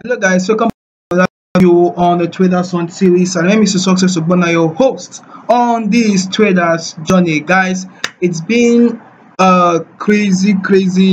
Hello guys, welcome to you on the Traders on series. And my name is Success Ogbonna, your host on this Traders journey. Guys, it's been a crazy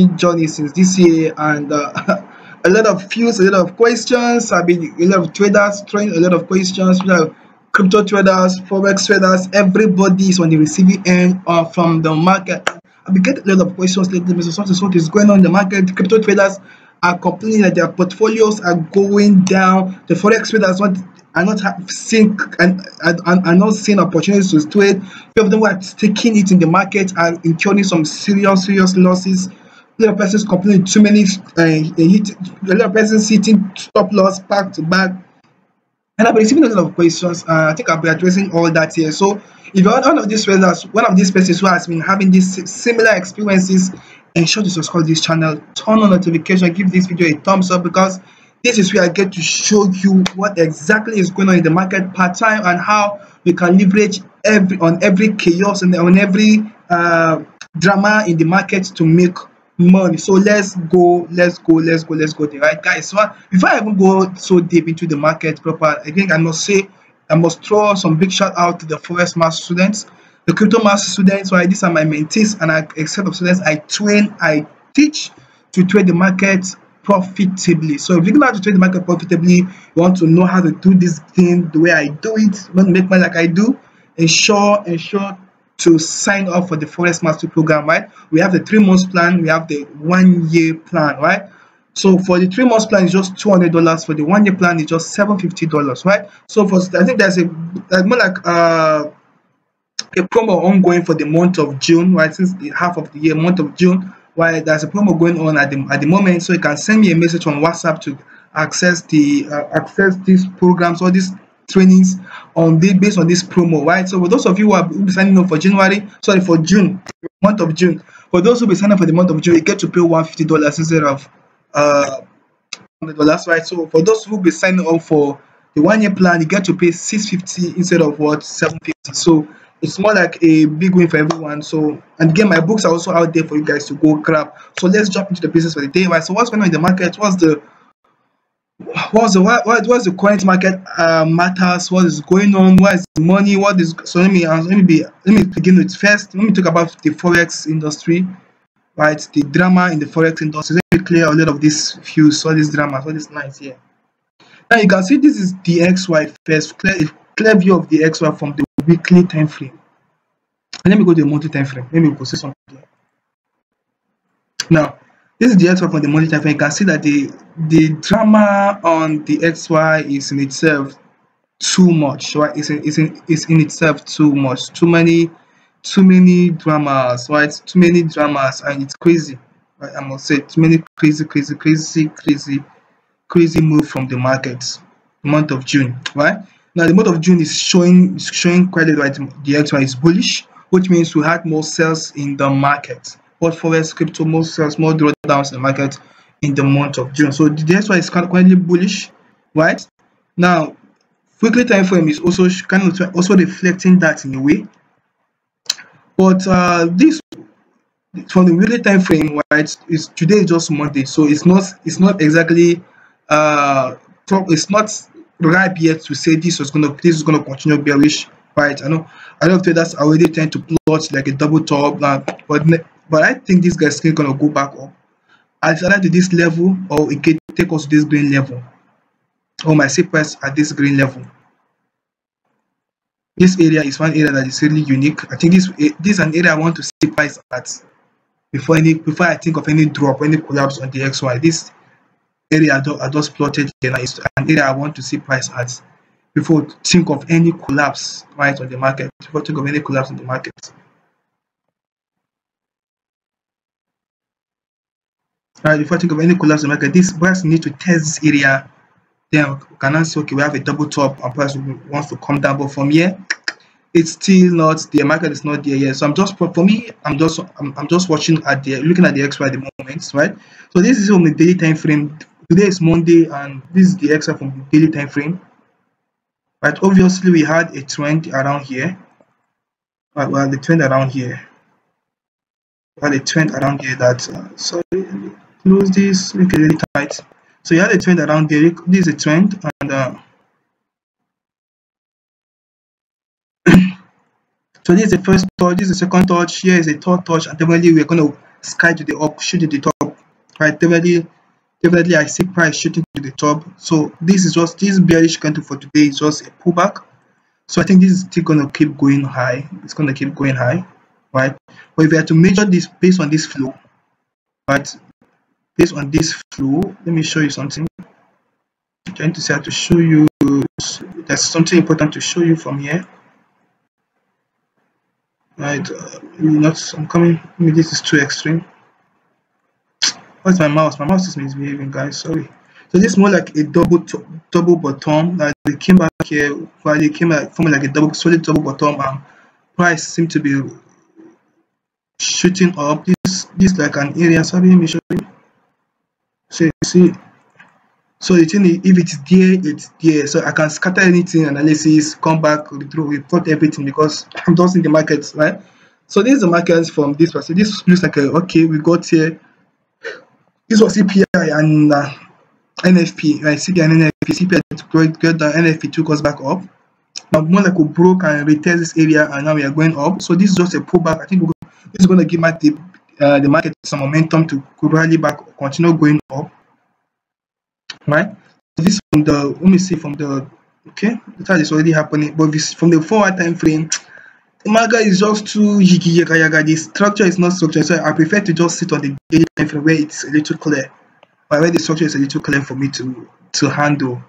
journey since this year, and a lot of views, a lot of questions. I've been a lot of traders throwing a lot of questions. We have crypto traders, forex traders. Everybody is on the receiving end from the market. I've been getting a lot of questions lately. Mr. Success, what is going on in the market? Crypto traders are complaining that their portfolios are going down. The forex traders are not seeing and are not seeing opportunities to trade. Few of them who are taking it in the market are incurring some serious losses. A lot of persons complaining too many a lot of persons hitting stop loss back to back. And I've been receiving a lot of questions. I think I'll be addressing all that here. So if you're one of these traders, one of these persons who has been having these similar experiences, ensure to subscribe to this channel, turn on notification, give this video a thumbs up, because this is where I get to show you what exactly is going on in the market part time and how we can leverage every chaos and on every drama in the market to make money. So let's go there, right guys. So before I even go so deep into the market proper, I think I must throw some big shout out to the Forex master students, the crypto master students. Right, these are my mentees, and a set of students I train, I teach to trade the market profitably. So if you know how to trade the market profitably, you want to know how to do this thing the way I do it, you want to make money like I do, ensure to sign up for the Forex Mastery Program. Right, we have the 3 months plan, we have the 1 year plan. Right, so for the 3 months plan is just $200, for the 1 year plan is just $750. Right, so for I think there's more like a promo ongoing for the month of June, right, since the half of the year, month of June. Right, there's a promo going on at the moment, so you can send me a message on WhatsApp to access these programs or these trainings based on this promo. Right, so for those of you who will be signing up for June, month of June, for those who will be signing up for the month of June, you get to pay $150 instead of $100. Right, so for those who will be signing up for the 1 year plan, you get to pay $650 instead of what, $750. So it's more like a big win for everyone. So, and again, my books are also out there for you guys to go grab. So let's jump into the business for the day. Right, so what's going on in the market? What's the current market matters? What is going on? What is the money? What is, so let me begin with, first let me talk about the forex industry. Right, the drama in the forex industry. Let me clear a lot of these views, all these dramas, all these lines here. Now you can see this is the XY first, clear view of the XY from the weekly time frame. And let me go to the monthly time frame. Let me go see something here. Now this is the XY from the monthly time frame. You can see that the drama on the XY is in itself too much. Right, it's in itself too much. Too many dramas. Right, too many dramas, and it's crazy. Right, I must say, too many crazy move from the markets. The month of June. Right, now the month of June is showing credit. Right, the XY is bullish, which means we had more sales in the market. Both forex, crypto, more sales, more drawdowns in the market in the month of June. So the XY is currently bullish. Right, now weekly time frame is also also reflecting that in a way. But this from the weekly time frame, right, is today is just Monday, so it's not exactly it's not ripe yet to say this is gonna continue bearish. Right, I know traders already tend to plot like a double top, but I think this guy's still gonna go back up either to this level, or it can take us to this green level, or my see price at this green level. This area is one area that is really unique. I think this is an area I want to see price at before I think of any drop, any collapse on the XY. This area I just plotted here is an area I want to see price at before think of any collapse, right, on the market. Before think of any collapse on the market. Right, before think of any collapse on the market, this price need to test this area. Then we can now say, okay, we have a double top and price wants to come down, but from here it's still not, the market is not there yet. So I'm just watching looking at the XY at the moment. Right, so this is on the daily time frame. Today is Monday, and this is the XY from the daily time frame. Right, obviously we had a trend around here. Right, we had the trend around here. We had a trend around here that sorry, let me close this, make it really tight. So you had a trend around there. This is a trend, and so this is the first touch, this is the second touch, here is a third touch, and definitely we're going to sky to the up, shoot to the top, right? Definitely I see price shooting to the top. So this is just, this bearish candle for today is just a pullback. So I think this is still going to keep going high. It's going to keep going high, right? But if we are to measure this based on this flow, right? Based on this flow, let me show you something. I'm trying to see how to show you. There's something important to show you from here. Right, I'm coming. Maybe this is too extreme. What's my mouse? My mouse is misbehaving, guys. Sorry. So this is more like a double bottom. They came back here, while they came like forming like a solid double bottom, and price seemed to be shooting up. This like an area. Sorry, let me show you. So you see. So the thing is, if it's there, it's there. So I can scatter anything, analysis, come back, report everything, because I'm just in the markets, right? So this is the markets from this perspective. This looks like okay, we got here. This was CPI and NFP, right? CPI and NFP. CPI got down, NFP took us back up. Now more like we broke and retest this area, and now we are going up. So this is just a pullback. I think this is going to give the market some momentum to rally back, continue going up. Right, this from the, let me see, from the, okay, the chart is already happening, but this from the 4 hour time frame, the market is just too yaga. The structure is not structured, so I prefer to just sit on the daily time frame where it's a little clear, or where the structure is a little clear for me to handle.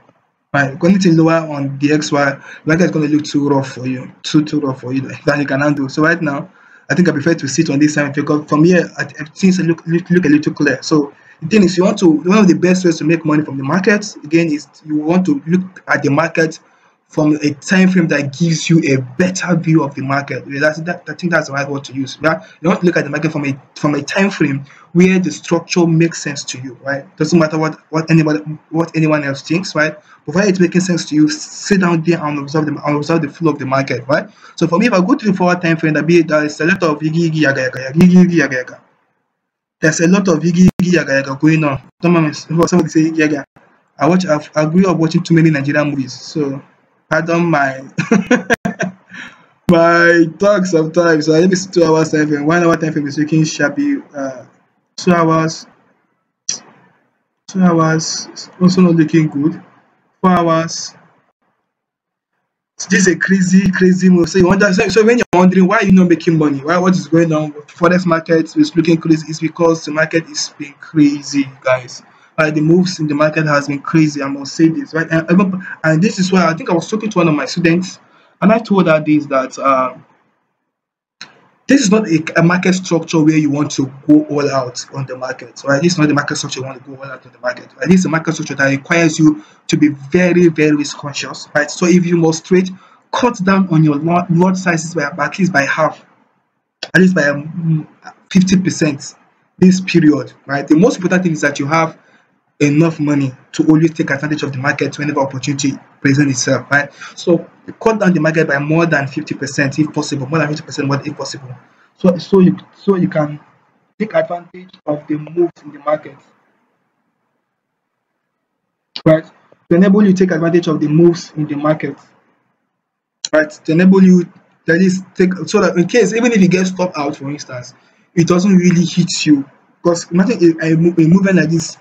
Right, going to lower on the XY, market is going to look too rough for you, too rough for you, like that you can handle. So right now, I think I prefer to sit on this time because from here, things look a little clear. So the thing is, one of the best ways to make money from the market, again, is you want to look at the market from a time frame that gives you a better view of the market. I think that's the right word to use. Right? You want to look at the market from a time frame where the structure makes sense to you. Right? Doesn't matter what anyone else thinks. Right? But why it's making sense to you, sit down there and observe the flow of the market. Right? So for me, if I go to the forward time frame, there's a lot of yaga. There's a lot of yaga going on. Somebody say yaga. I grew up watching too many Nigerian movies, so pardon my my talk sometimes. So I maybe 2 hours time frame, 1 hour time frame is looking shabby. 2 hours also not looking good. 4 hours. So this is a crazy move. So you wonder, so when you're wondering why you're not making money, what is going on with forex market is looking crazy, it's because the market is being crazy, guys. The moves in the market has been crazy. I must say this, right? And this is why I think I was talking to one of my students, and I told her this, that this is not a market structure where you want to go all out on the market, right? This is not the market structure you want to go all out on the market. Right? This is a market structure that requires you to be very risk conscious, right? So if you must trade, cut down on your lot sizes by at least by half, at least by 50% this period, right? The most important thing is that you have enough money to always take advantage of the market whenever opportunity presents itself, right? So cut down the market by more than 50% if possible, more than 50% more if possible. So you can take advantage of the moves in the market, right? To enable you to take advantage of the moves in the market, right? To enable you, that is, so that in case, even if you get stopped out, for instance, it doesn't really hit you. Because imagine a movement like this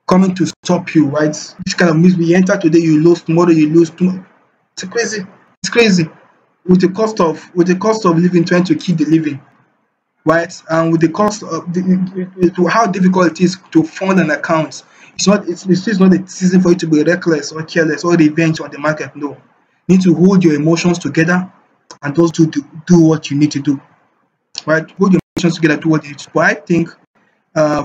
coming to stop you, right? This kind of moves, we enter today, you lose tomorrow, you lose tomorrow. It's crazy. It's crazy. With the cost of living, trying to keep the living, right? And with the cost of how difficult it is to fund an account. It's not a season for you to be reckless or careless or revenge on the market. No. You need to hold your emotions together and just do what you need to do. Right? Hold your emotions together, do what you need to do. But I think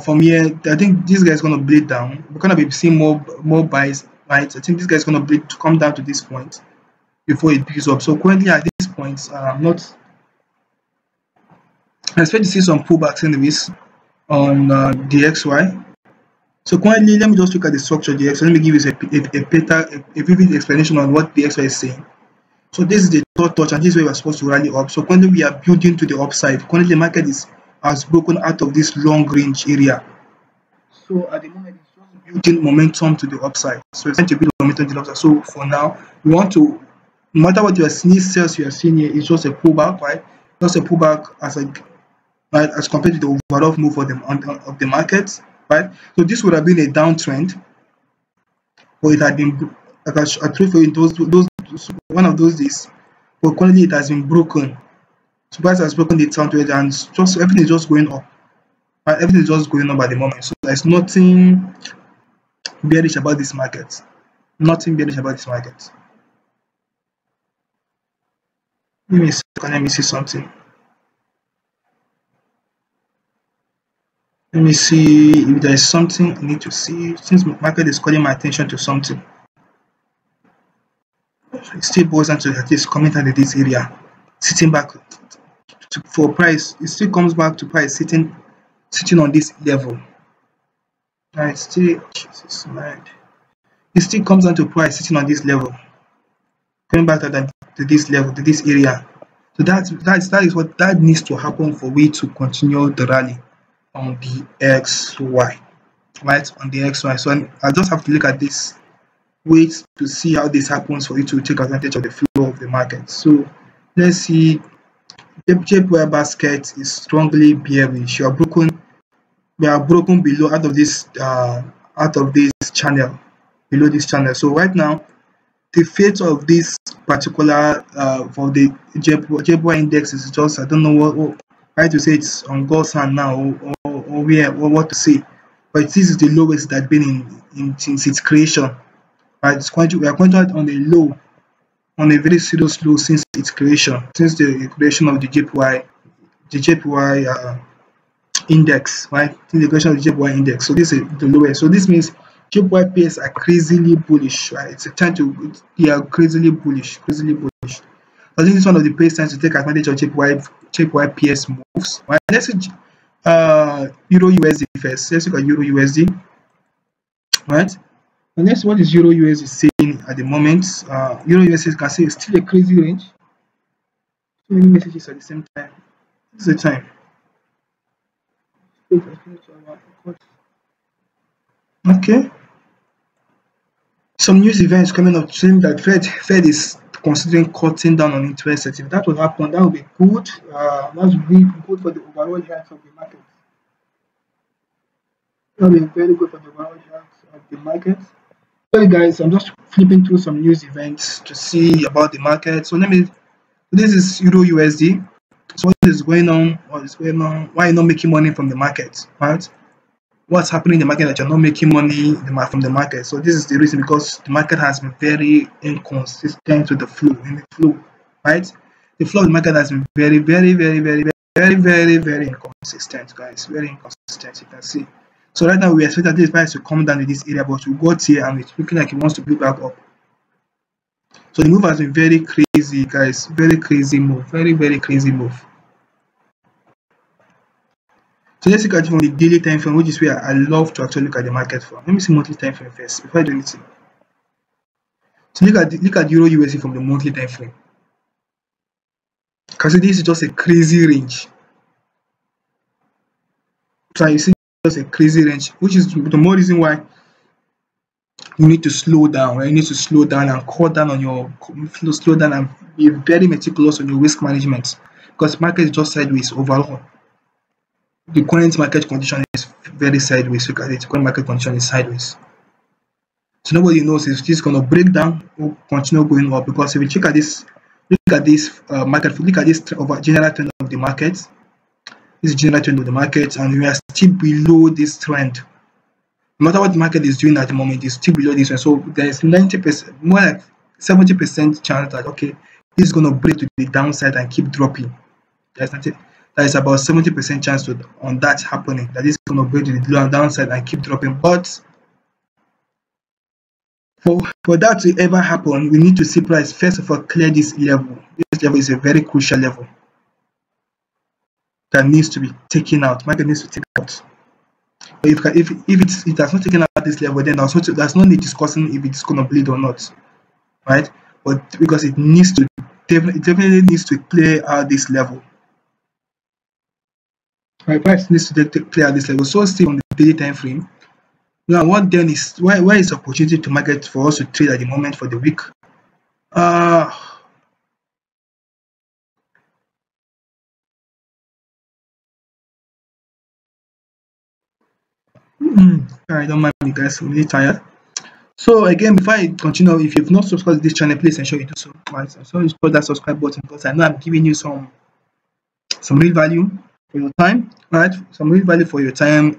from here, I think this guy is going to bleed down. We're going to be seeing more buys, right? I think this guy is going to bleed to come down to this point before it picks up. So currently at this point, I expect to see some pullbacks anyways on the XY. So currently, let me just look at the structure of the XY. Let me give you a vivid explanation on what the XY is saying. So this is the third touch, and this is where we're supposed to rally up. So currently we are building to the upside. Currently the market has broken out of this long range area. So at the moment it's just building momentum to the upside. So it's trying to build momentum to the upside. So for now, we want to, no matter what your sales you are seeing here, it's just a pullback, right? Just a pullback as a right, as compared to the overall move of the market, right? So this would have been a downtrend, but it had been, like I told you, those one of those days, but currently it has been broken. So price has broken the downtrend, and just everything is just going up. Right? Everything is just going up at the moment. So there's nothing bearish about this market. Nothing bearish about this market. Let me see something. Let me see if there is something I need to see. Since the market is calling my attention to something, it still boils down to at least coming out of this area, sitting back for price. It still comes back to price sitting on this level. Right, still, Jesus, man. It still comes down to price sitting on this level, coming back to this level, to this area. So that is what that needs to happen for we to continue the rally on the XY, right? On the XY. So I just have to look at this, wait to see how this happens for you to take advantage of the flow of the market. So let's see. JPY basket is strongly bearish. We are broken below out of this channel, below this channel. So right now, the fate of this particular for the JPY index is just, I don't know what right to say, it's on God's hand now, or what to say, but this is the lowest that's been in since its creation. Right, we are pointing out on a low, on a very serious low since its creation, since the creation of the JPY index, right? Since the creation of the JPY index. So this is the lowest. So this means JPY pairs are crazily bullish, right? It's a time to, they are crazily bullish. I think it's one of the best times to take advantage of JPY PS moves. Right? Let's see Euro USD first. Let's look at Euro USD. Right? And next, what is Euro USD saying at the moment? Euro USD, you can see, it's still a crazy range. So many messages at the same time. This is the time. Okay. Some news events coming up saying that Fed is considering cutting down on interest rates. If that will happen, that will be good. That would be good for the overall health of the market. That will be very good for the overall health of the market. Sorry guys, I'm just flipping through some news events to see about the market. So this is Euro USD. So what is going on? Why are you not making money from the market, right? What's happening in the market that you're not making money from the market? So this is the reason, because the market has been very inconsistent with the flow, right? The flow of the market has been very inconsistent, guys. Very inconsistent, you can see. So right now we expect that this price to come down in this area, but we got here and it's looking like it wants to build back up. So the move has been very crazy, guys. Very crazy move. Very crazy move. So let's look at it from the daily time frame, which is where I love to actually look at the market from. Let me see monthly time frame first before I do anything. So look at Euro USD from the monthly time frame. Because this is just a crazy range. So you see, just a crazy range, which is the more reason why you need to slow down. Right? You need to slow down and cut down on your slow down and be very meticulous on your risk management, because market is just sideways overall. The current market condition is very sideways. Look at it. Current market condition is sideways. So nobody knows if this is going to break down or continue going up. Because if you look at this market, look at this general trend of the market. This is general trend of the market, and we are still below this trend. No matter what the market is doing at the moment, it's still below this one. So there is 90%, more like 70% chance that okay, this is going to break to the downside and keep dropping. There is about 70% chance on that happening, that is going to break to the downside and keep dropping. But for that to ever happen, we need to see price first of all clear this level. This level is a very crucial level that needs to be taken out. Market needs to take out. But if it has not taken out this level, then there's no need discussing if it's going to bleed or not, right? But because it needs to definitely needs to clear out this level. Right, price needs to clear out this level. So still on the daily time frame, Now, what then is where is opportunity to market for us to trade at the moment for the week? Uh, I don't mind me, guys. I'm really tired. So again, before I continue, if you've not subscribed to this channel, please ensure you do so. Right, so you put that subscribe button because I know I'm giving you some real value for your time, right? Some real value for your time,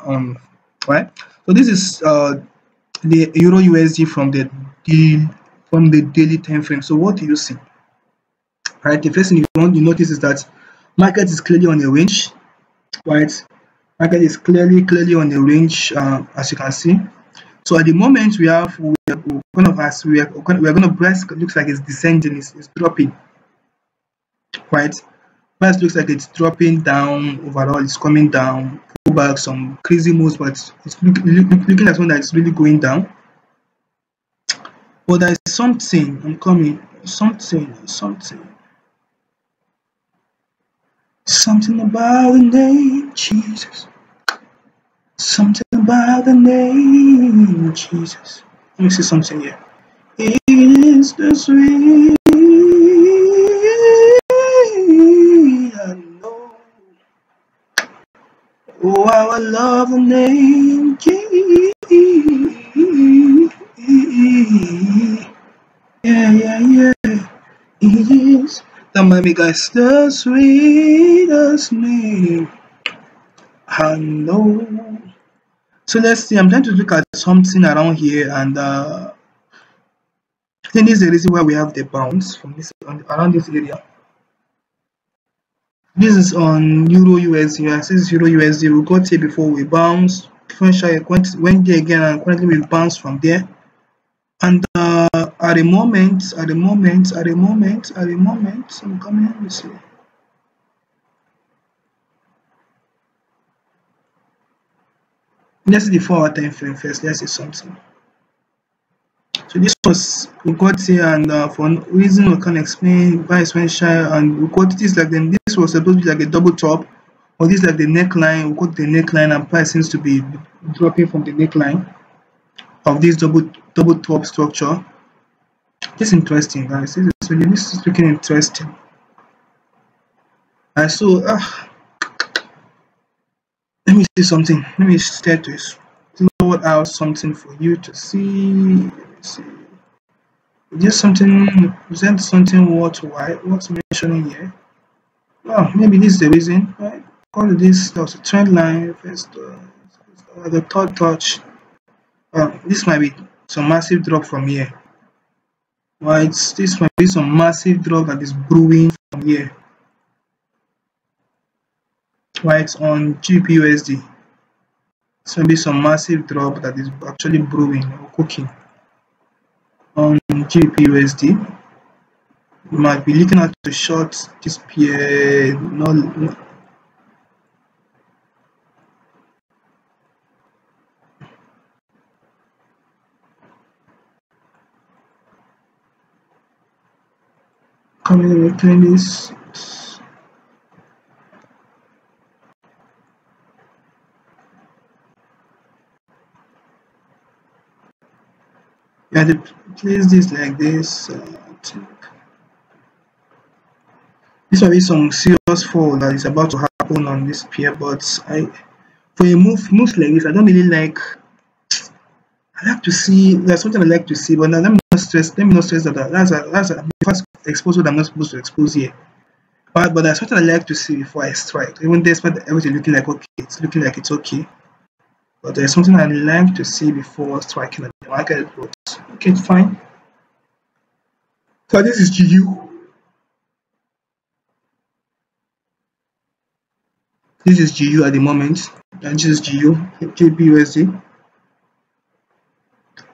right? So this is the Euro USD from the daily time frame. So what do you see? Right, the first thing you notice is that market is clearly on a range, right? Market is clearly on a range, as you can see. So at the moment we are kind of as we are going to price looks like it's descending, it's dropping, right? Price looks like it's dropping down overall, it's coming down, pull back some crazy moves, but it's looking like one that is really going down. But there is something, I'm coming, something about the name Jesus. Something about the name Jesus. Let me see something here. It is the sweet, I know. Oh, how I love the name Jesus. Yeah. It is the Miami guys, the sweetest name I know. So let's see. I'm trying to look at something around here, and I think this is the reason why we have the bounce from this around this area. This is on Euro USD. This is Euro USD. We got here before we bounced. Went there again, and currently we bounced from there. And at the moment, I'm coming. Let me see. Let's see the 4-hour time frame first. Let's see something. So this was we got here, and for no reason we can't explain, price went shy, and we got this like then this was supposed to be like a double top, or this like the neckline. We got the neckline, and price seems to be dropping from the neckline of this double top structure. This is interesting, guys. This is looking interesting. I saw. Let me see something. Let me start to load out something for you to see. Let me see. Is that something worth mentioning here? Well, maybe this is the reason, right? All of this, there was a trend line first, the third touch. This might be some massive drop from here, right? This might be some massive drop that is brewing from here, right? On GBUSD, this might be some massive drop that is actually brewing or cooking on GBUSD. You might be looking at the short this pair, no, coming and clean this. You have to place this like this. I think this might be some serious fall that is about to happen on this pair, but for a moves like this, I don't really like. I like to see there's something I like to see, but now let me not stress that that's a first expose what I'm not supposed to expose here. But there's something I like to see before I strike. Even despite everything looking like okay, it's looking like it's okay. But there's something I like to see before striking at the market. But okay, it's fine. So this is GU. This is GU at the moment, and this is GU, JPUSD.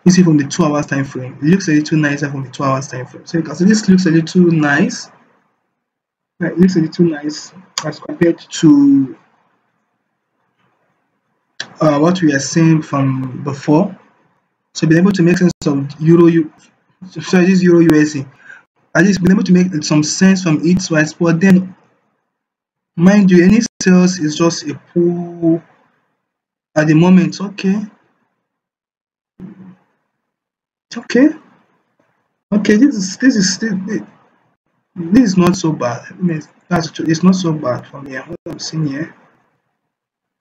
You see from the 2 hours time frame, it looks a little nicer from the 2 hours time frame. So you can see this looks a little nice. Right, it looks a little nice as compared to what we are seeing from before. So being able to make sense of this Euro USD. At least been able to make some sense from its right, but then mind you, any sales is just a pull at the moment. Okay, Okay, okay, this is not so bad. I mean, that's true. It's not so bad for me. What I'm seeing here,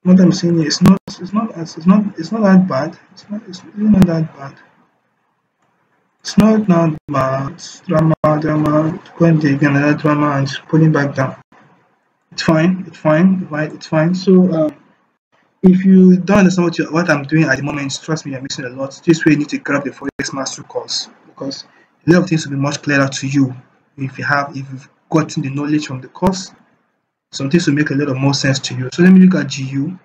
it's not that bad. It's really not that bad. It's not bad. Drama, going to again another drama and pulling back down. It's fine. It's fine. Right? It's fine. So if you don't understand what I'm doing at the moment, trust me, you're missing a lot. This way, you need to grab the Forex Mastery course because a lot of things will be much clearer to you if you've gotten the knowledge from the course. Some things will make a lot of more sense to you. So let me look at GU.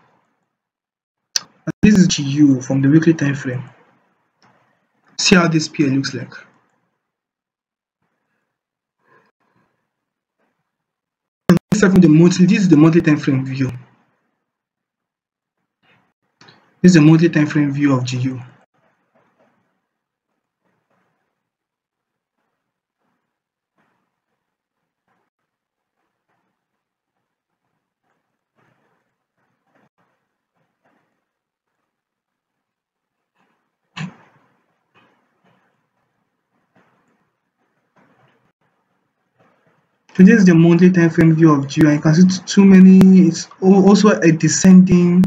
And this is GU from the weekly time frame. See how this pair looks like. And this is the monthly time frame view. This is the monthly time frame view of GU. So this is the monthly time frame view of GU, and you can see too many. It's also a descending.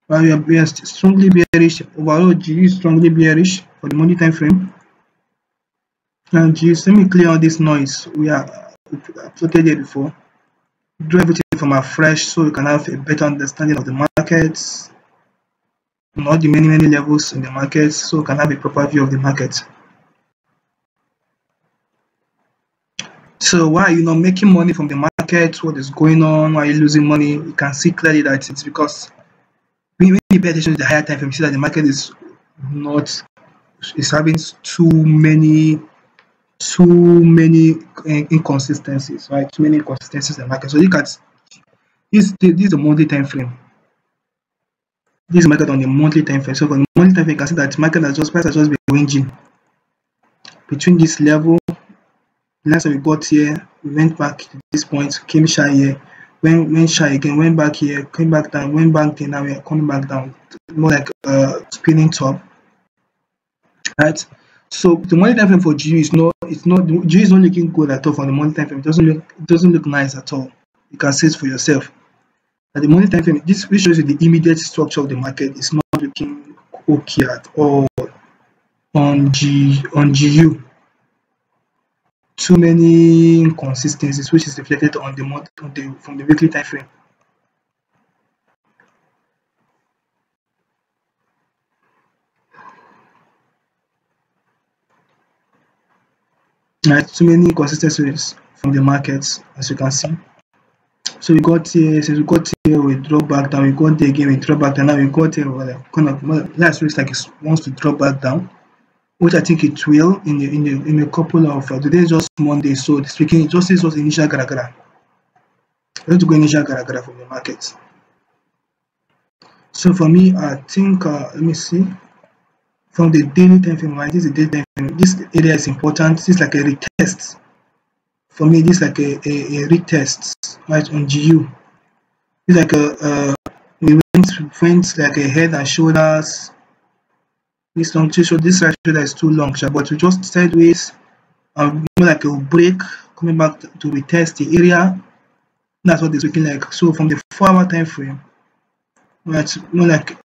We are strongly bearish. Overall, GU is strongly bearish for the monthly time frame. And GU, let me clear all this noise. We uploaded here before. Do everything from afresh so you can have a better understanding of the markets, not the many levels in the markets, so you can have a proper view of the market. So why are you not making money from the market? What is going on? Why are you losing money? You can see clearly that it's because when you pay attention to the higher time frame, you see that the market is having too many inconsistencies, right? Too many inconsistencies in the market. So look at this is the monthly time frame. This is market on the monthly time frame. So for the monthly time frame, you can see that market price has just been ranging between this level. Last time we got here, we went back to this point, came shy here, went shy again, went back here, came back down, went back here. Now we are coming back down, more like a spinning top, right? So the monthly time frame for GU is not GU is not looking good at all for the monthly time frame. It doesn't look nice at all. You can see it for yourself. At the monthly time frame, this shows you the immediate structure of the market is not looking okay at all on GU. Too many inconsistencies, which is reflected on the from the weekly time frame. Right, too many inconsistencies from the markets, as you can see. So we got here, since we got here, we drop back down. We got there again, we drop back down. Now we got here, last week like it wants to drop back down, which I think it will in a couple of today is just Monday, so this weekend it was initial gara. We have to go initial gara from the market. So for me, I think let me see from the daily time frame. Right, this is the daily time frame. This area is important. This is like a retest. For me, this is like a retest, right, on GU. It's like we went like a head and shoulders. This long shoulder, this right shoulder is too long, but we just sideways and more like a break coming back to retest the area. That's what it's looking like. So from the 4-hour time frame, it's more like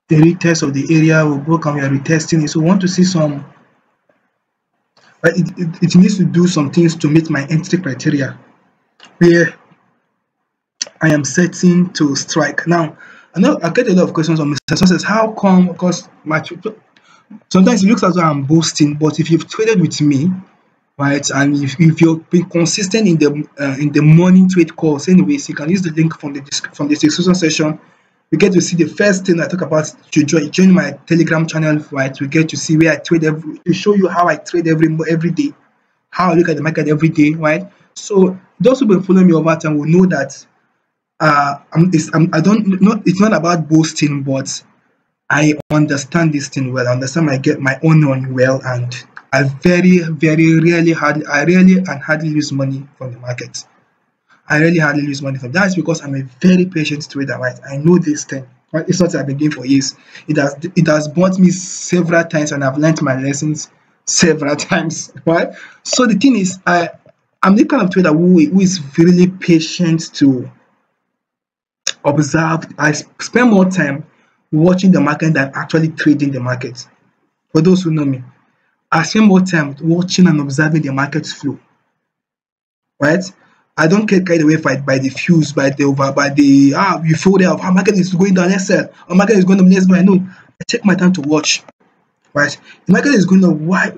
the retest of the area. We broke and we are retesting it. So we want to see some. But it needs to do some things to meet my entry criteria, where I am setting to strike. Now, I know I get a lot of questions on Mr. Success. How come? Because sometimes it looks as though I'm boasting, but if you've traded with me, right, and if you've been consistent in the morning trade course, anyways, you can use the link from the description section. We get to see the first thing I talk about. To join my Telegram channel, right? We get to see where I trade to show you how I trade every day, how I look at the market every day, right? So those who've been following me over time will know that it's not about boasting, but I understand this thing well. I understand I get my own on well, and I rarely and hardly lose money from the market. I really hardly lose money from that. That's because I'm a very patient trader, right? I know this thing. Right? It's not that I've been doing for years. It has bought me several times, and I've learned my lessons several times. Right? So the thing is, I'm the kind of trader who is really patient to observe. I spend more time watching the market than actually trading the market. For those who know me, I spend more time watching and observing the market flow. Right? I don't get carried away by the fuse, by the you feel there of how market is going down, let's sell, or market is going up, let's buy. No, I take my time to watch. Right? The market is going up. Why?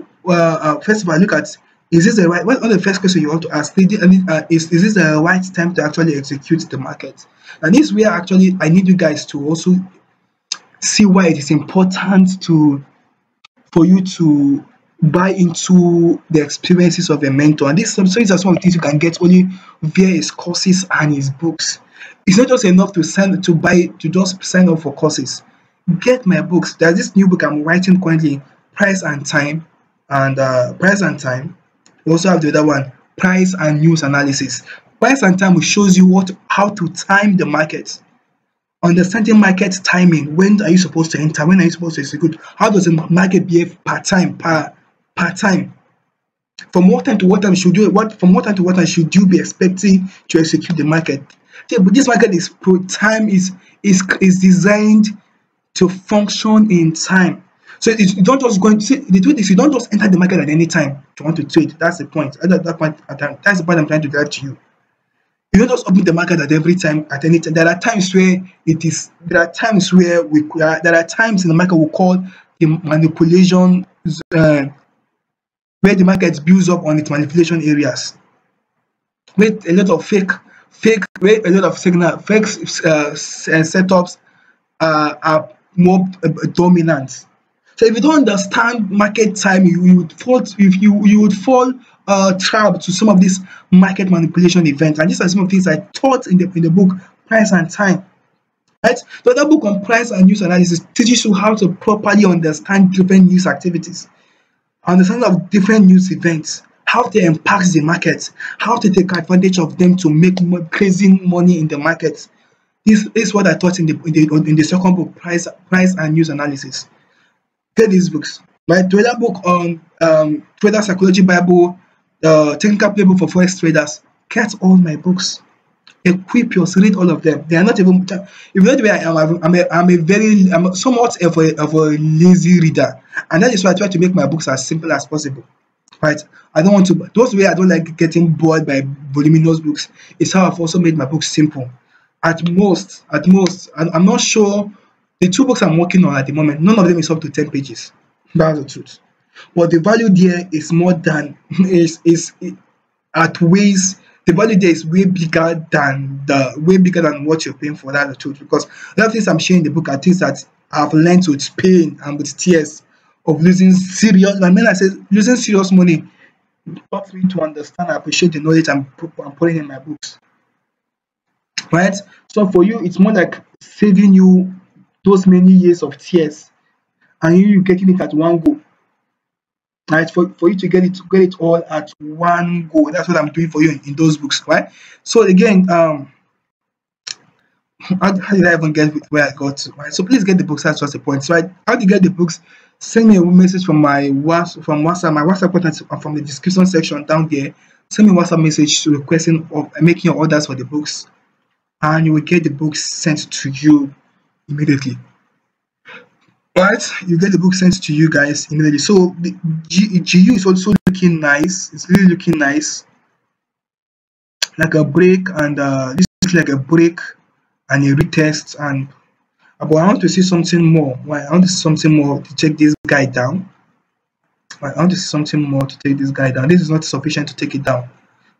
First of all, look at, is this the right? What's the first question you want to ask? Is this the right time to actually execute the market? And this is where actually I need you guys to also see why it is important for you to buy into the experiences of a mentor. And these are some of the things you can get only via his courses and his books. It's not just enough to just sign up for courses. Get my books. There's this new book I'm writing currently, Price and Time, and Price and Time. We also have the other one, Price and News Analysis. Price and Time shows you how to time the market. Understanding market timing. When are you supposed to enter? When are you supposed to execute? How does the market behave per time? From what time to what time should you be expecting to execute the market? Yeah, but this market is designed to function in time. So you don't just go and see, the truth is, you don't just enter the market at any time to want to trade. That's the point. That's the point I'm trying to drive to you. You don't just open the market at every time, at any time. There are times where in the market we call the manipulation, where the market builds up on its manipulation areas, where a lot of where a lot of fake setups are more dominant. So if you don't understand market time, you would fall trap to some of these market manipulation events. And these are some of the things I taught in the book Price and Time. Right? The other book on price and news analysis teaches you how to properly understand different news activities, understanding of different news events, how they impact the market, how to take advantage of them to make crazy money in the market. This is what I taught in the second book, Price and News Analysis. Get these books. My other book on Trader Psychology Bible, Technical Playbook for Forex Traders. Get all my books. Equip yourself, read all of them. They are not even. If you know the way I am, I'm somewhat of a lazy reader, and that is why I try to make my books as simple as possible. Right? I don't want to. Those way I don't like getting bored by voluminous books. It's how I've also made my books simple. At most, I'm not sure. The two books I'm working on at the moment, none of them is up to 10 pages. That's the truth. But the value there is more than outweighs. The value there is way bigger than what you're paying for. That's the truth. Because a lot of things I'm sharing in the book are things that I've learned with pain and with tears of losing serious. I mean, I say losing serious money taught me to understand and appreciate the knowledge I'm putting in my books. Right? So for you, it's more like saving you those many years of tears and you getting it at one go. Right? For you to get it all at one go. That's what I'm doing for you in those books, right? So again, how did I even get where I got to? Right? So please get the books. That's just the point. Right? How do you get the books? Send me a message from my WhatsApp. My WhatsApp contact from the description section down there. Send me a WhatsApp message requesting of making your orders for the books, and you will get the books sent to you immediately. Right? You get the book sent to you guys immediately. So the GU is also looking nice. It's really looking nice, like a break, and this is like a break and a retest. And but I want to see something more. Right? I want to see something more to take this guy down. Right? I want to see something more to take this guy down. This is not sufficient to take it down.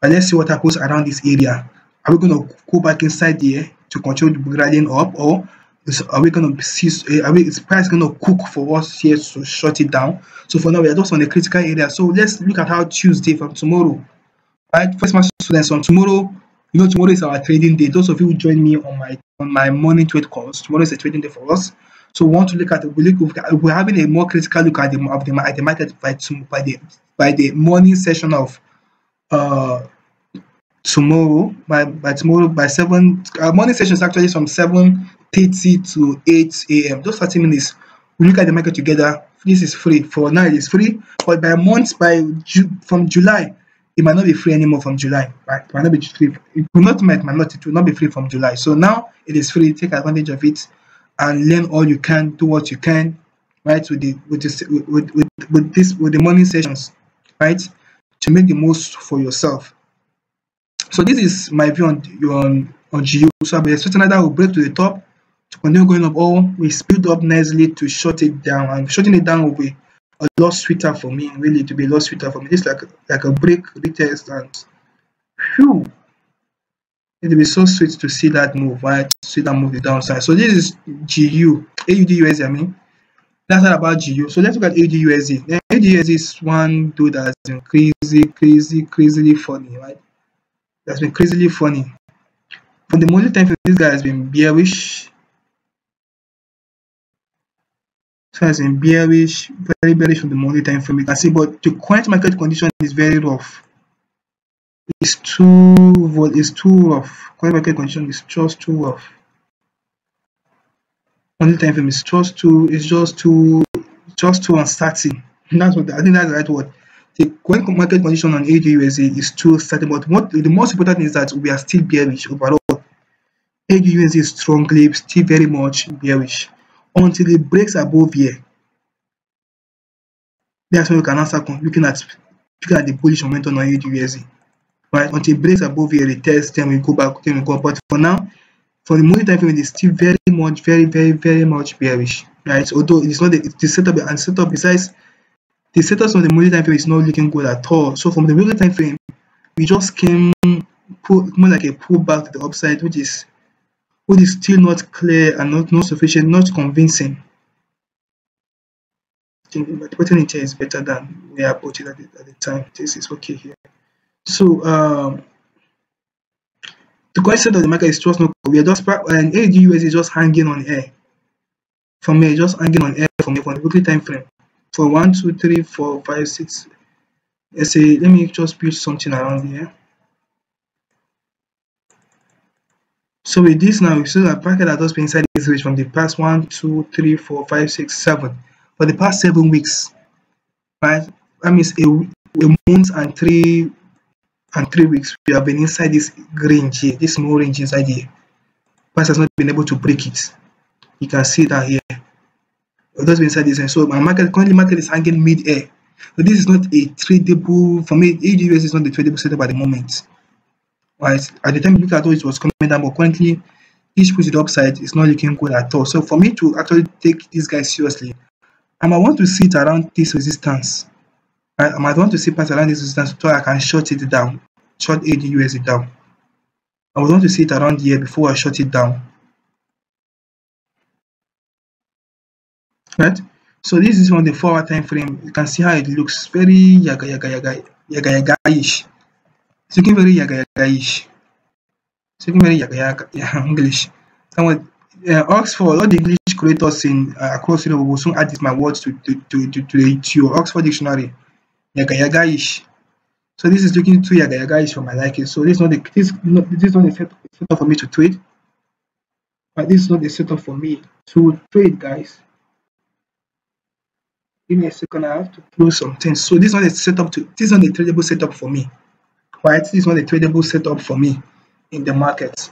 But let's see what happens around this area. Are we going to go back inside there to control the gradient up, or are we going to see? Is price going to cook for us here to shut it down? So for now, we are just on the critical area. So let's look at how Tuesday from tomorrow. Right, first my students, on tomorrow. You know, tomorrow is our trading day. Those of you who join me on my morning trade calls, tomorrow is a trading day for us. So we want to look at we're having a more critical look at the market by the morning session of tomorrow. By tomorrow by 7. Morning session is actually from 7 6:30 to 8 a.m. Just 30 minutes. We look at the market together. This is free. For now, it is free. But by months, from July, it might not be free anymore from July. Right? It might not be free. It will not, it will not be free from July. So now it is free. Take advantage of it and learn all you can, do what you can, right? With the morning sessions, right? To make the most for yourself. So this is my view on GU. So I'll be expecting that will break to the top to continue going up, or we speed up nicely to shut it down. And shutting it down will be a lot sweeter for me. Really, to be a lot sweeter for me. It's like a break retest, and phew, it will be so sweet to see that move, right? See that move the downside. So this is GU, AUD I mean. That's all about GU. So let's look at AUD Then AUD is one dude that's been crazily funny, right? That's been crazily funny. For the monthly time frame, this guy has been bearish. So has been bearish, very bearish from the monthly time frame. You can see, but the current market condition is very rough. It's too rough. Current market condition is just too rough. Monthly time frame is just too uncertain. That's what I think that's the right word. The current market condition on AUD is too certain, but the most important thing is that we are still bearish overall. AUD is strongly still very much bearish until it breaks above here. That's when you can start looking at the bullish momentum on AUD, right? Until it breaks above here, retest, then we go back, then we go up. But for now, for the monthly time frame, it is still very much bearish, right? Although it's not the setup and setup besides the setup on the monthly time frame is not looking good at all. So from the monthly time frame, we just came more like a pullback to the upside, which is still not clear and not sufficient, not convincing. I think the pattern in here is better than we are putting at the time. This is okay here. So the concept of the market is just not. We are just and AUD is just hanging on air. For me, just hanging on air for me for the weekly time frame. For 1, 2, 3, 4, 5, 6. Let's say, let me just build something around here. So with this now, we see that market has just been inside this range from the past 1, 2, 3, 4, 5, 6, 7. For the past 7 weeks, right? That means a month and 3 weeks, we have been inside this range here, this small range inside here. Price has not been able to break it. You can see that here. It has been inside this range. So my currently market is hanging mid-air. So this is not a tradable, for me, AUD is not the tradable setup at the moment. Right? At the time you look at all, it was coming down, but currently each push to the upside is not looking good at all. So for me to actually take this guy seriously, I might want to see it around this resistance. Right? I might want to see pass around this resistance so I can short it down, short AUD down. I would want to see it around here before I shut it down. Right? So this is on the 4-hour time frame. You can see how it looks very yaga-ish. It's looking very yaga-ish. It's looking very yaga English. Oxford, all the English creators in across Europe will soon add my words to your Oxford dictionary. Yaga-ish. So this is looking too yaga-ish for my liking. So this is not the setup for me to trade. But this is not the setup for me to trade, guys. Give me a second, I have to close some things. So this is not a setup this is not a tradable setup for me. Right? This is not a tradable setup for me in the market.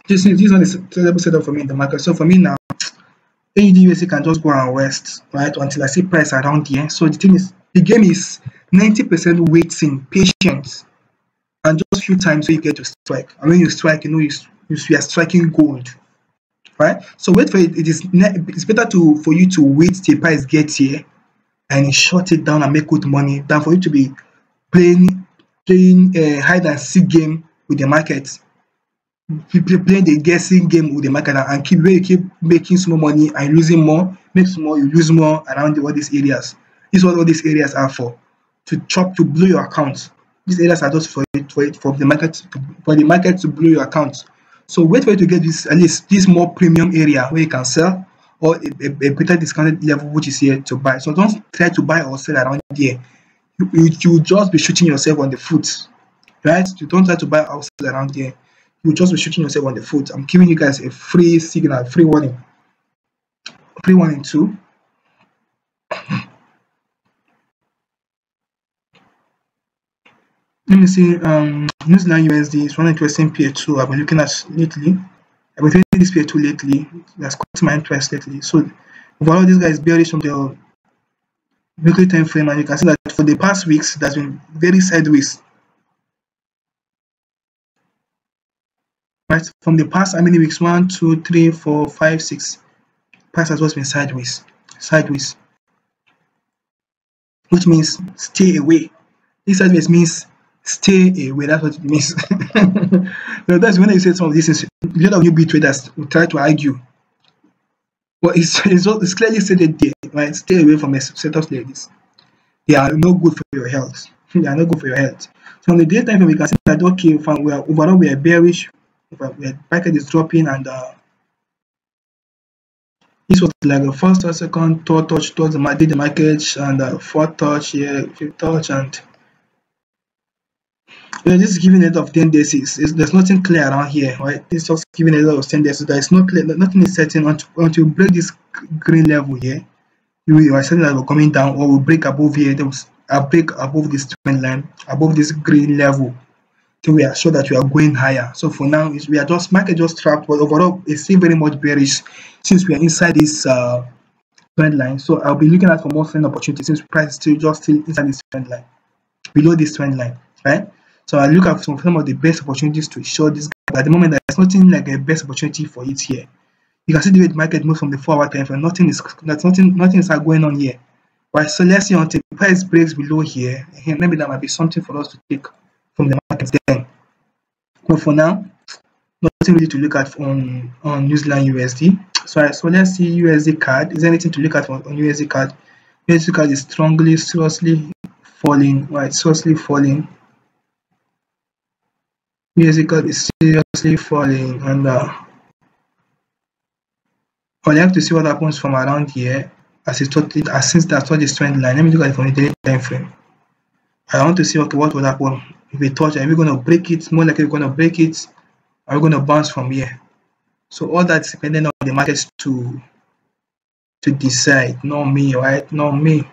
This is not a tradable setup for me in the market. So for me now, AUD can just go and rest, right? Until I see price around here. So the thing is, the game is 90% waiting, patience, and just few times so you get to strike. And when you strike, you are striking gold. Right? So wait for it. It's better for you to wait till price gets here and shut it down and make good money than for you to be playing a hide and seek game with the market. Playing the guessing game with the market and keep making small money and losing more, make small, you lose more around all these areas. This is what all these areas are for. To blow your account. These areas are just for the market to blow your account. So wait for you to get this, at least this more premium area where you can sell, or a better discounted level which is here to buy. So don't try to buy or sell around here. You just be shooting yourself on the foot, right? You don't try to buy or sell around here. you'll just be shooting yourself on the foot. I'm giving you guys a free signal, free warning too. Let me see. New Zealand USD is one interesting pair too. I've been looking at lately. I've been trading this pair too lately. That's caught my interest lately. So overall, this guy is bearish from the weekly time frame, and you can see that for the past weeks, that's been very sideways. Right, from the past how many weeks? 1, 2, 3, 4, 5, 6. Price has just been sideways, which means stay away. This sideways means stay away. That's what it means. That's when you say some of these things. A lot of newbie traders will try to argue, but it's clearly stated there, right? Stay away from setups like this. They are no good for your health. They are not good for your health. So on the daytime frame, we can see that okay, overall we are bearish. The market is dropping, and this was like the first or second, third touch towards the market, and fourth touch here, fifth touch, and this is giving a lot of tendencies. There's nothing clear around here, right? It's just giving a lot of tendencies. There is no clear, nothing is certain until you break this green level here. You are certain that we're coming down, or we'll break above here. I'll break above this trend line, above this green level. So we are sure that we are going higher. So for now, we are just market just trapped, but overall it's still very much bearish since we are inside this trend line. So I'll be looking at for more trend opportunities since price is still inside this trend line, below this trend line, right? So I look at some of the best opportunities to show this. At the moment, there's nothing like a best opportunity for it here. You can see the way the market moves from the 4-hour time frame. Nothing is going on here, right? So let's see until the price breaks below here. Maybe that might be something for us to take from the market then. But for now, nothing really to look at on New Zealand USD. So let's see USD card. Is there anything to look at on USD card? USD card is seriously falling, right? Seriously falling. USD card is seriously falling, and I would like to see what happens from around here as since that touch this trend line. Let me look at it from the daily time frame. I want to see what will happen if we touch. Are we going to break it? More likely we're going to break it. Are we going to bounce from here? So all that's dependent on the markets to decide. Not me, right? Not me.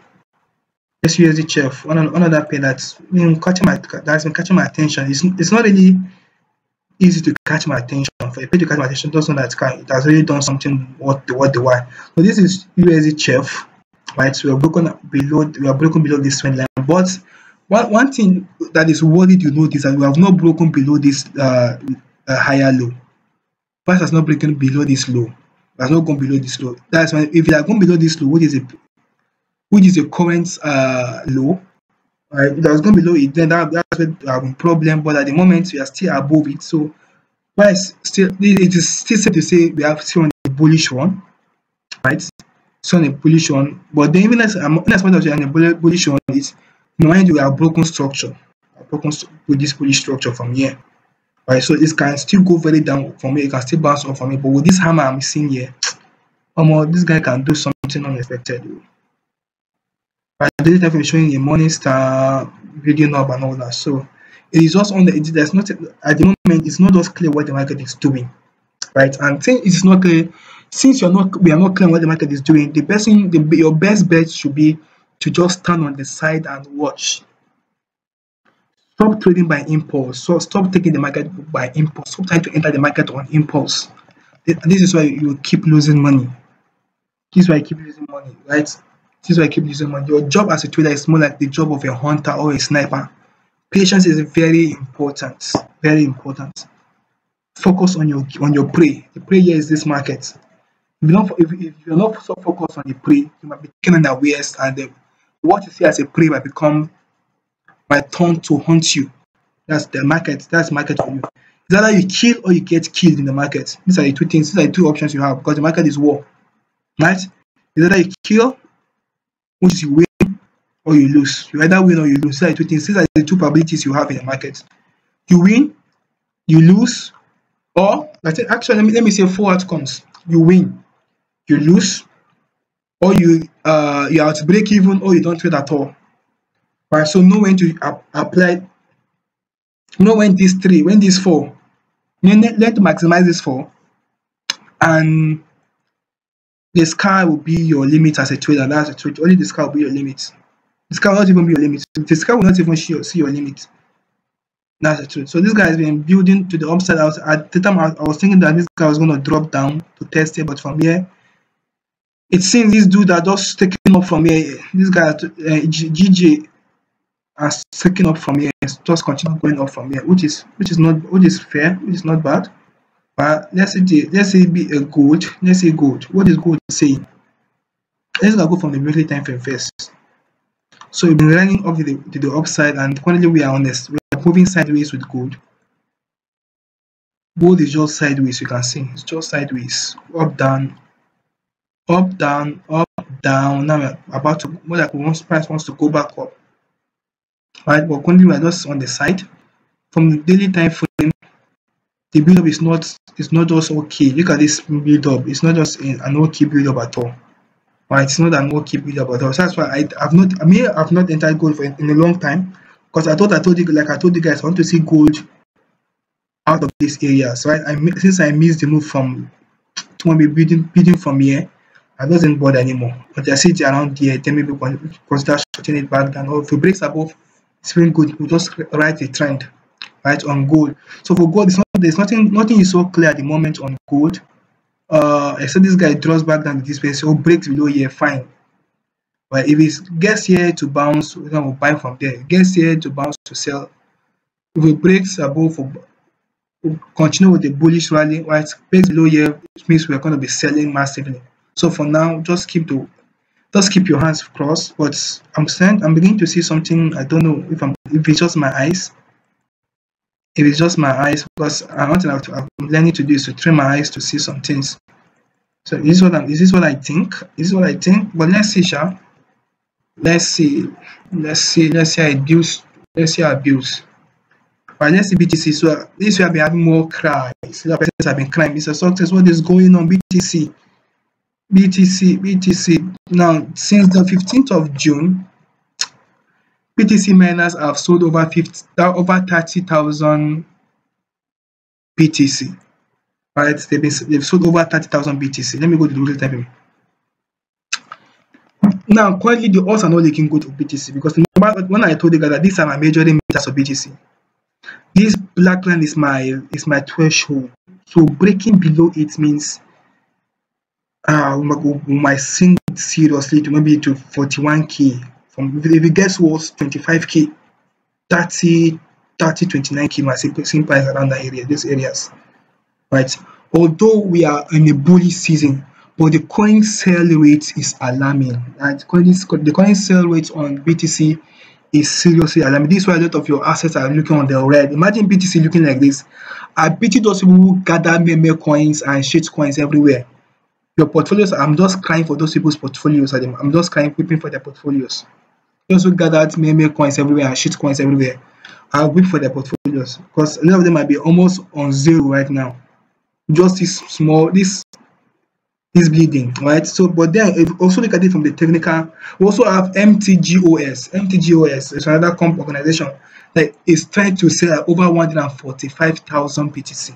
Let's use the chef. Another pair that's been catching my attention. It's not really easy to catch my attention. For a page to catch my attention, doesn't know that it has really done something what the why. So this is USD chef, right? So we are broken below this trend line. But one thing that is worthy to notice is that we have not broken below this higher low. Price has not broken below this low. It has not gone below this low. That's when if it has gone below this low, which is a current low, right? If it has gone below it, then that's a problem. But at the moment, we are still above it. So price it is still safe to say we are still on a bullish one, right? So on a bullish one. But then even as much as we are on a bullish one, it's mind you, we are broken structure, with this bullish structure from here. Right, so this can still go very down from here. It can still bounce off from here. But with this hammer I'm seeing here, this guy can do something unexpected. Right, this time showing a morning star video knob and all that. So it is just on the edge. There's not at the moment. It's not just clear what the market is doing, right? And since it's not clear, since we are not clear what the market is doing, your best bet should be to just stand on the side and watch. Stop trading by impulse. So stop taking the market by impulse. Stop trying to enter the market on impulse. This is why you keep losing money. This is why you keep losing money, right? This is why you keep losing money. Your job as a trader is more like the job of a hunter or a sniper. Patience is very important. Very important. Focus on your prey. The prey here is this market. If you're not so focused on the prey, you might be taken unawares, and what you see as a prey might turn to hunt you. That's the market. That's market for you. It's either you kill or you get killed in the market. These are the two things. These are the two options you have because the market is war, right? It's either you kill, which is you win, or you lose. You either win or you lose. These are the two things. These are the two probabilities you have in the market. You win, you lose, or actually let me say 4 outcomes. You win, you lose, or you are to break even, or you don't trade at all. Right? So know when to apply. Know when these 4 Learn to maximize this fall, and the sky will be your limit as a trader. That's the truth. Only the sky will be your limit. The sky will not even be your limit. The sky will not even see your limit. That's the truth. So this guy has been building to the upside. At the time I was thinking that this guy was going to drop down to test it, but from here, it seems this dude are just taking up from here. This guy, GJ, has taken up from here. It's just continue going up from here, which is fair, which is not bad. But let's say be a gold. Let's say gold. What is gold saying? Let's go from the weekly time frame first. So we've been running up to the upside, and currently we are moving sideways with gold. Gold is just sideways. You can see it's just sideways, up down, up down, up down. Now we're about to more like price wants to go back up, right? But currently we are just on the side. From the daily time frame, the build up is not just okay. Look at this build up. It's not just an okay build up at all. Right, it's not an okay build up at all. So that's why I've not entered gold in a long time, because I told you guys, I want to see gold out of these areas, right? Since I missed the move from to be bidding from here, I doesn't bother anymore. But I see it around here, then maybe consider shorting it back down. Or if it breaks above, it's very good. We'll just write a trend, right, on gold. So for gold, there's nothing is so clear at the moment on gold. Except this guy draws back down to this place or breaks below here, fine. But if it gets here to bounce, we'll buy from there. It gets here to bounce to sell. If it breaks above, we'll continue with the bullish rally. Right, breaks below here, which means we're going to be selling massively. So for now, just keep your hands crossed. But I'm beginning to see something. I don't know if it's just my eyes. If it's just my eyes, because one thing I'm learning to do is to train my eyes to see some things. So is this what I think? This is what I think. But let's see, Sha. Let's see how it builds. Let's see how it builds. But let's see BTC. So this way I've been having more cries. The persons have been crying. Mr. Success, what is going on? BTC. Now, since the 15th of June, BTC miners have sold over 30,000 BTC. Right, they've sold over 30,000 BTC. Let me go to the real time. Now, currently the odds are not looking good for BTC, because remember when I told you guys that these are my measuring meters of BTC. This black line is my threshold. So breaking below it means we might sink seriously to maybe to 41k. If it gets worse, 25k, 30, 29k, my same price around that area, these areas, right? Although we are in a bullish season, but the coin sell rate is alarming, right? The coin sell rate on BTC is seriously alarming. This is why a lot of your assets are looking on the red. Imagine BTC looking like this. I pity those people who gather meme coins and shit coins everywhere. Your portfolios, I'm just crying for those people's portfolios. I'm just crying, weeping for their portfolios. Those who gathered meme coins everywhere and shit coins everywhere, I'll weep for their portfolios, because a lot of them might be almost on zero right now. Just this bleeding, right? So, but then if you also look at it from the technical, we also have MTGOS. MTGOS is another comp organization that is trying to sell over 145,000 BTC.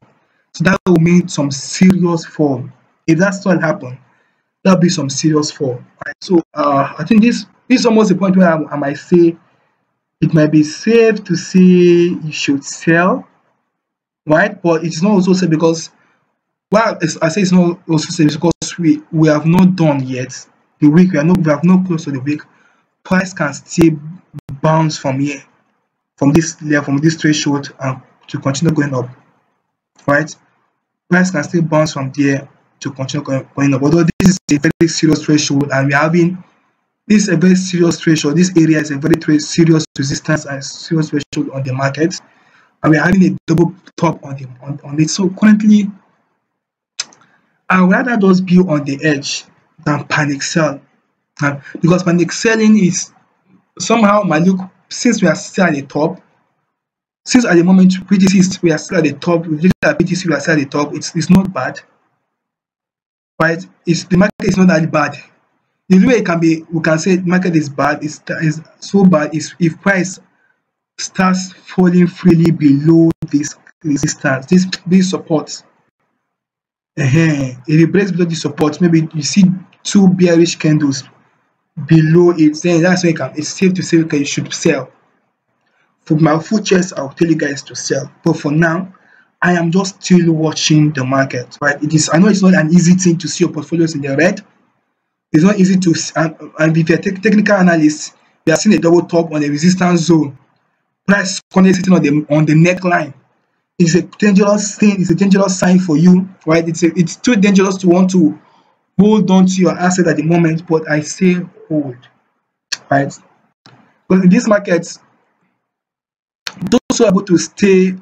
So that will mean some serious fall. If that's what happen, that'll be some serious fall. Right? So I think this is almost the point where I might say it might be safe to say you should sell, right? But it's not also safe because, well, I say it's not also safe because we have not done yet the week. We have not close to the week. Price can still bounce from here, from this level, from this threshold, and to continue going up, right? Price can still bounce from there to continue going up. Although this is a very serious threshold, and we're having this is a very serious threshold. This area is a very serious resistance and serious threshold on the market, and we're having a double top on it. So currently, I would rather just be on the edge than panic sell, because panic selling is somehow my look. Since we are still at the top, since at the moment BTC we are still at the top, we look at BTC, we are still at the top. It's not bad, right? The market is not that bad. The way it can be, we can say the market is bad. Is so bad is if price starts falling freely below this resistance, this support. If it breaks below the support, maybe you see two bearish candles below it, then that's when it's safe to say, okay, you should sell. For my futures, I'll tell you guys to sell. But for now, I am just still watching the market, right? I know it's not an easy thing to see your portfolios in the red. It's not easy to, and if you're a technical analyst, we are seeing a double top on the resistance zone. Price currently sitting on the neckline. It's a dangerous thing. It's a dangerous sign for you, right? It's too dangerous to want to hold on to your asset at the moment, but I say hold, right? But in this market, those who are able to stay,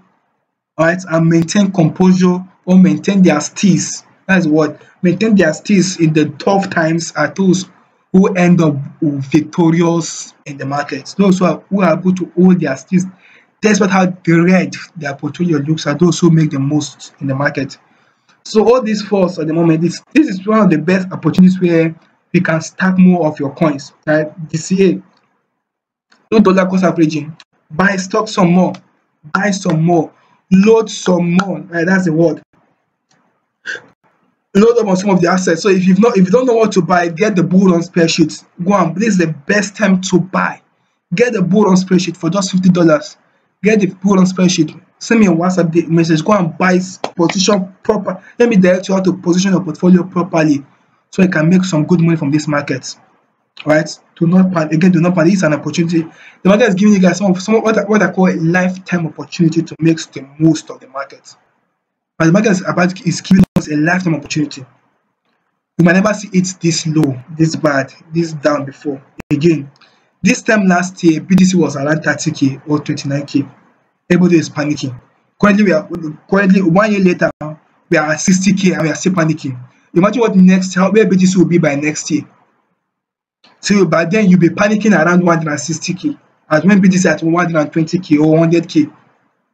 right, and maintain composure or maintain their steez, that's what, maintain their steez in the tough times are those who end up victorious in the market. Those who are able to hold their steez despite how red their portfolio looks, are those who make the most in the market. So all these falls at the moment, this is one of the best opportunities where you can stack more of your coins, right? DCA, no dollar cost averaging, buy stock some more, buy some more, load some more, right? That's the word. Load up on some of the assets. So if you don't know what to buy, get the bull run spreadsheet. Go on, this is the best time to buy. Get the bull run spreadsheet for just $50. Get the bull run spreadsheet. Send me a WhatsApp message. Go and buy position proper. Let me direct you how to position your portfolio properly, so you can make some good money from this market. Right? Do not panic. Again, do not panic. It's an opportunity. The market is giving you guys what I call a lifetime opportunity to make the most of the market. But the market is giving us a lifetime opportunity. You might never see it this low, this bad, this down before. Again, this time last year, BTC was around 30K or 29K. Everybody is panicking. Currently 1 year later, we are at 60K and we are still panicking. Imagine where BTC will be by next year. So by then you'll be panicking around 160K. As when BTC at 120K or 100K,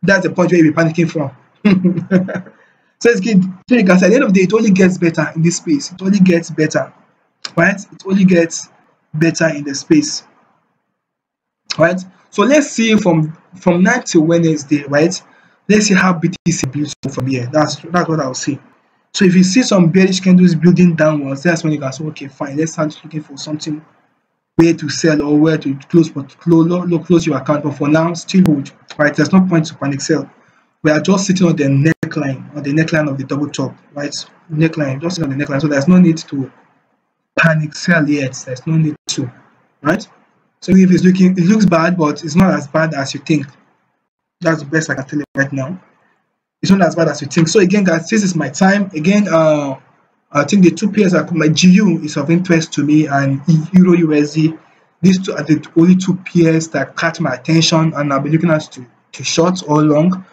that's the point where you'll be panicking from. So it's good. So you can say at the end of the day, it only gets better in this space. It only gets better, right? It only gets better in the space, right? So let's see from now till Wednesday, right? Let's see how BTC builds from here. That's what I'll see. So if you see some bearish candles building downwards, that's when you can say, okay, fine, let's start looking for something where to sell or where to close your account. But for now, still hold, right? There's no point to panic sell. We are just sitting on the neckline of the double top, right? Neckline, just sitting on the neckline. So there's no need to panic sell yet. There's no need to, right? So if it looks bad, but it's not as bad as you think. That's the best I can tell you right now. It's not as bad as you think. So again, guys, this is my time. Again, I think the two pairs are my GU is of interest to me, and Euro USD. These two are the only two pairs that catch my attention, and I'll be looking at to short or long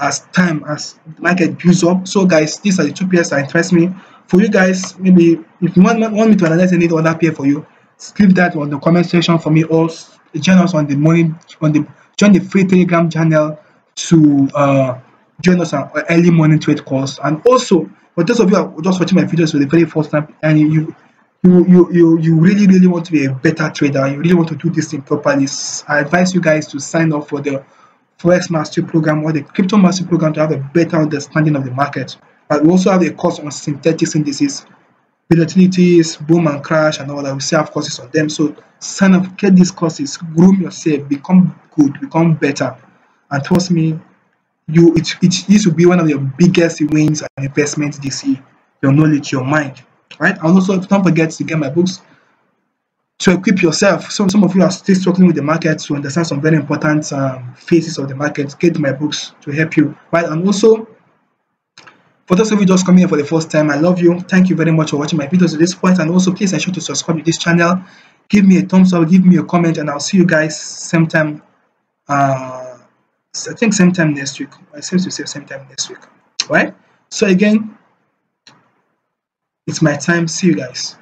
as the market builds up. So guys, these are the two pairs that interest me. For you guys, maybe if you want me to analyze any other pair for you, leave that on the comment section for me, or join us on the morning join the free Telegram channel to join us on early morning trade course. And also for those of you who are just watching my videos for the very first time and you really want to be a better trader, you really want to do this thing properly, I advise you guys to sign up for the Forex Mastery Program or the Crypto Mastery Program to have a better understanding of the market. But we also have a course on synthetic indices, volatilities, boom and crash, and all that. We still have courses on them. So sign up, get these courses, groom yourself, become good, become better, and trust me, this will be one of your biggest wins and investments this year. Your knowledge, your mind, right? And also don't forget to get my books to equip yourself. Some of you are still struggling with the market to understand some very important phases of the market. Get my books to help you, right? And also, for those of you just coming here for the first time, I love you. Thank you very much for watching my videos at this point. And also, please ensure to subscribe to this channel. Give me a thumbs up, give me a comment, and I'll see you guys same time. I think same time next week. I seem to say same time next week, right? So again, it's my time. See you guys.